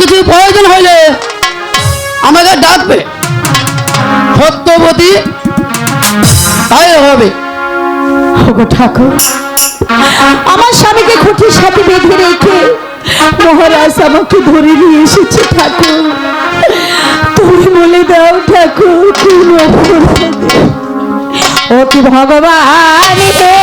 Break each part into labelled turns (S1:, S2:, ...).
S1: কিছু প্রয়োজন হইলে আমাকে ডাকবে, সত্যবতী তাই হবে।
S2: ওগো ঠাকুর, আমার স্বামীকে খুঁটির সাথে বেঁধে রেখে মহারাজ আমাকে ধরে নিয়ে এসেছে। ঠাকুর তুমি বলে দাও ঠাকুর, কোন অপরাধে? ও কি ভগবান হে,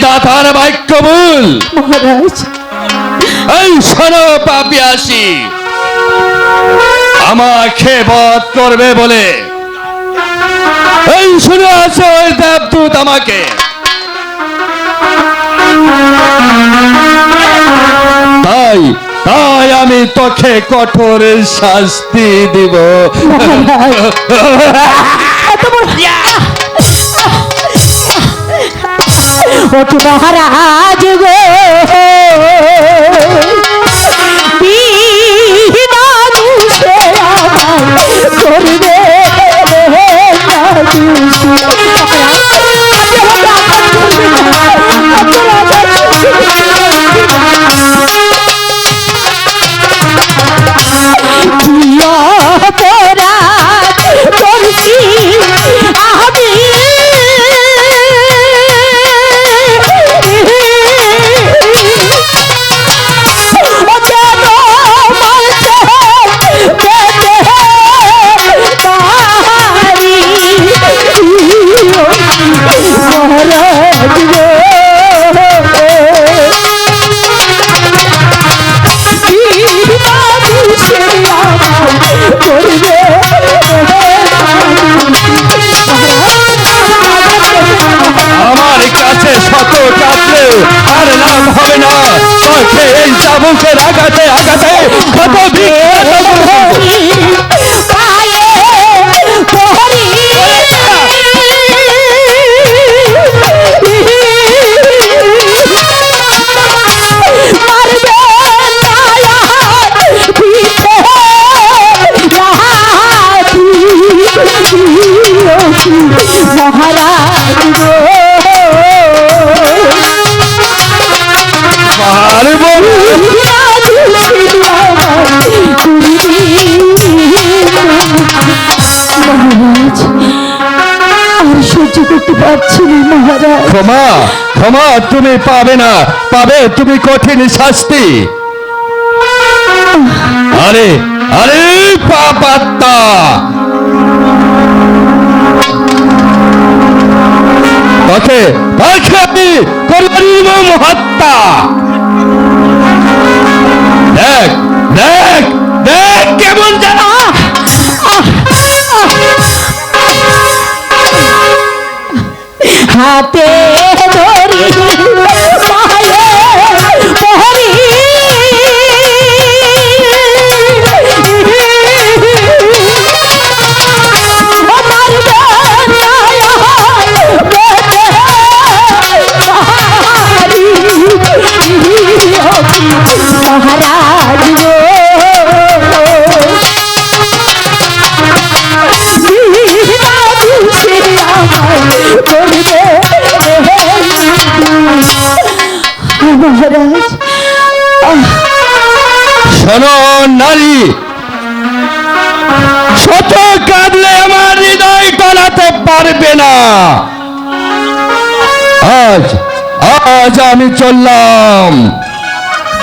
S3: দাতার বাক্য বল
S2: মহারাজ।
S3: এই শোনো পাপিয়াসি, আমাকে বধ করবে বলে এই শুনে আছো ওই দেবদূত আমাকে, তাই তাই আমি তোকে কঠোর শাস্তি দিব।
S2: ওঠো মহারাজ গো, করবে
S3: আর লাভ হবে না, তোকে এই চাবুকের আঘাতে আঘাতে কত ক্ষমা ক্ষমা তুমি পাবে না, পাবে তুমি কঠিন শাস্তি। আরে আরে পাপাত্মা, তোকে আমি করব নির্মম হত্যা। দেখ দেখ দেখ কেমন জানা
S2: হাতে ধরি পায়ে পরি মহারাজ গো মহারাজ
S3: শোনো নারী, শত কাঁদলে আমার হৃদয় গলাতে পারবে না। আজ আজ আমি চললাম,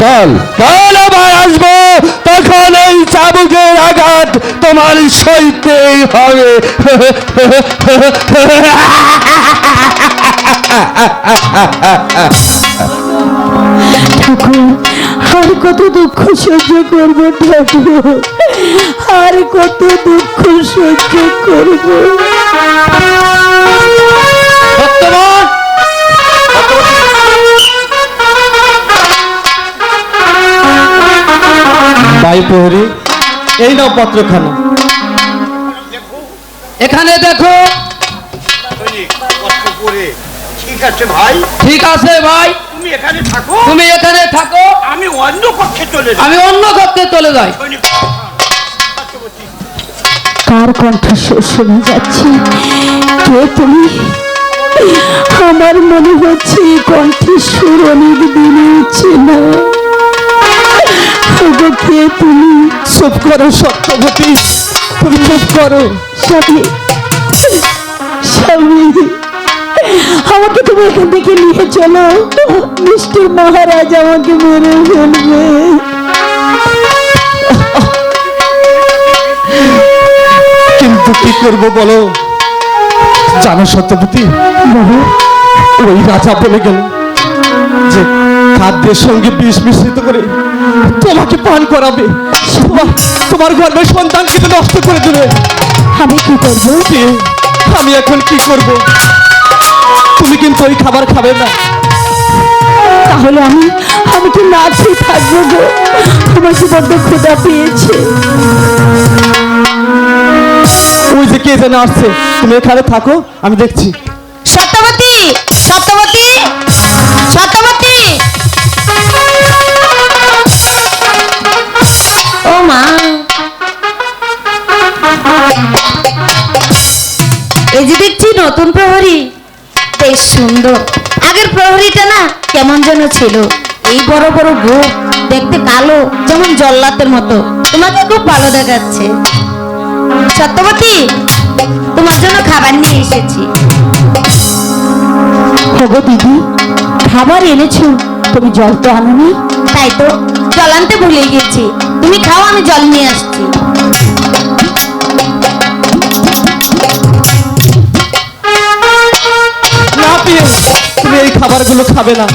S3: কাল কাল আবার আসবো, তখন এই চাবুকের আঘাত তোমার সইতেই হবে।
S2: ঠাকুর আর কত দুঃখ সহ্য করবো ঠাকুর, আর কত দুঃখ সহ্য করবো।
S1: সত্যবান
S4: ভাই প্রহরী, এই নাও পত্রখানা।
S1: এখানে দেখো।
S5: ঠিক আছে ভাই,
S1: ঠিক আছে ভাই,
S5: তুমি এখানে থাকো,
S1: তুমি এখানে থাকো,
S5: আমি অন্য কক্ষে চলে যাই।
S1: আমি অন্য কক্ষে চলে যাই।
S2: কার কণ্ঠস্বর শোনা যাচ্ছে? কে তুমি? আমার মনে হচ্ছে এই কণ্ঠস্বর অনেক দিনই চেনা। ওগো, কে তুমি?
S4: চুপ করো সত্যবতী, তুমি চুপ করো।
S2: স্বামী, স্বামী, আমাকে তুমি এখান থেকে নিয়ে চলো, মিষ্টির মহারাজ আমাকে মেরে ফেলবে।
S4: কিন্তু কি করব বলো? জানো সত্যবতী, ওই রাজা বলে গেল যে খাদ্যের সঙ্গে বিষ মিশ্রিত করে তোমাকে পান করাবে, তোমার গর্ভের সন্তানকে তো নষ্ট করে দেবে।
S2: আমি কি করবো?
S4: আমি এখন কি করব? তুমি কিন্তু ওই খাবার খাবে না।
S2: তাহলে আমি আমি কি না খেয়ে থাকবো গো? আমার কি বড্ড ক্ষুধা পেয়েছে।
S4: ওই যে কে যেন আসছে, তুমি এখানে থাকো, আমি দেখছি।
S2: সত্যবতী, সত্যবতী, সত্যবতী, ও মা, এই যে দেখছি নতুন প্রহরী, বেশ সুন্দর। আগের প্রহরীটা না কেমন যেন ছিল, এই বড় বড় গোপ, দেখতে কালো, যেমন জল্লাতের মতো। তোমাকে খুব ভালো দেখাচ্ছে। সত্যবতী, তোমার জন্য খাবার নিয়ে এসেছি। ওগো দিদি, খাবার এনেছো, তুমি জল তো আনোনি? তাই তো, জল আনতে ভুলে গেছি। তুমি খাও, আমি জল নিয়ে আসছি।
S4: না পেয়ে তুমি এই খাবারগুলো খাবে না।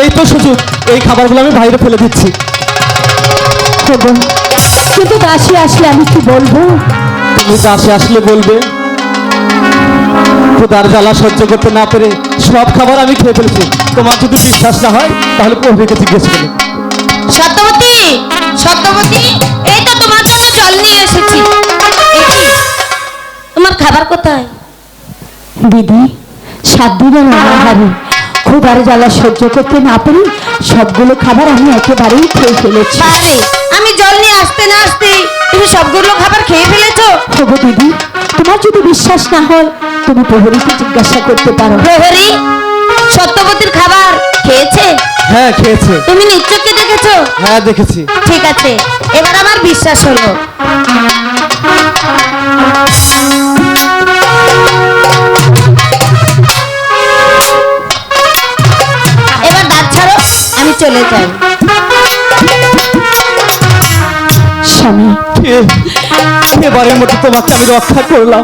S4: এই তো সুযোগ, এই খাবারগুলো আমি বাইরে ফেলে দিচ্ছি।
S2: ওগো, কিন্তু দাসী আসলে আমি কি বলবো?
S4: তুমি দাসে আসলে বলবে। ক্ষুধার জ্বালা সহ্য করতে না পেরে সব খাবার আমি খেয়ে ফেলেছি। তোমার যদি বিশ্বাস না হয় তাহলে প্রহরীকে জিজ্ঞেস করো।
S2: সত্যবতী, সত্যবতী, এই তো তোমার জন্য জল নিয়ে এসেছি। এই কি, তোমার খাবার কোথায়? দিদি, 7 দিনের অনাহারে, ক্ষুধার জ্বালা সহ্য করতে না পেরে সবগুলো খাবার আমি একেবারেই খেয়ে ফেলেছি। আরে, আমি জল নিয়ে আসতে না আসতে তুমি সবগুলো খাবার খেয়ে ফেলেছো? ওগো দিদি, তোমার যদি বিশ্বাস না হয় তুমি প্রহরীকে জিজ্ঞাসা করতে পারো। প্রহরী সত্যবতীর খাবার খেয়েছে?
S4: হ্যাঁ, খেয়েছে।
S2: তুমি নিশ্চয়ই দেখেছো?
S4: হ্যাঁ, দেখেছি।
S2: ঠিক আছে, এবার আমার বিশ্বাস হলো। এবার দাঁত ছাড়ো, আমি চলে যাই। স্বামী,
S4: এবারের মতো তোমাকে আমি রক্ষা করলাম,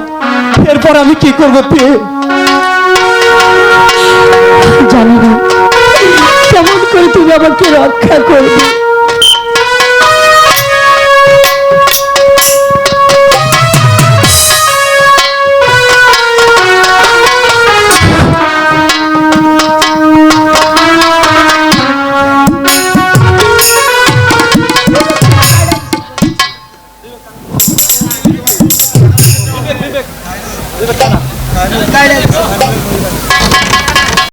S4: এরপর আমি কি করবো?
S2: জানি না কেমন করে তুমি আমাকে রক্ষা করবে।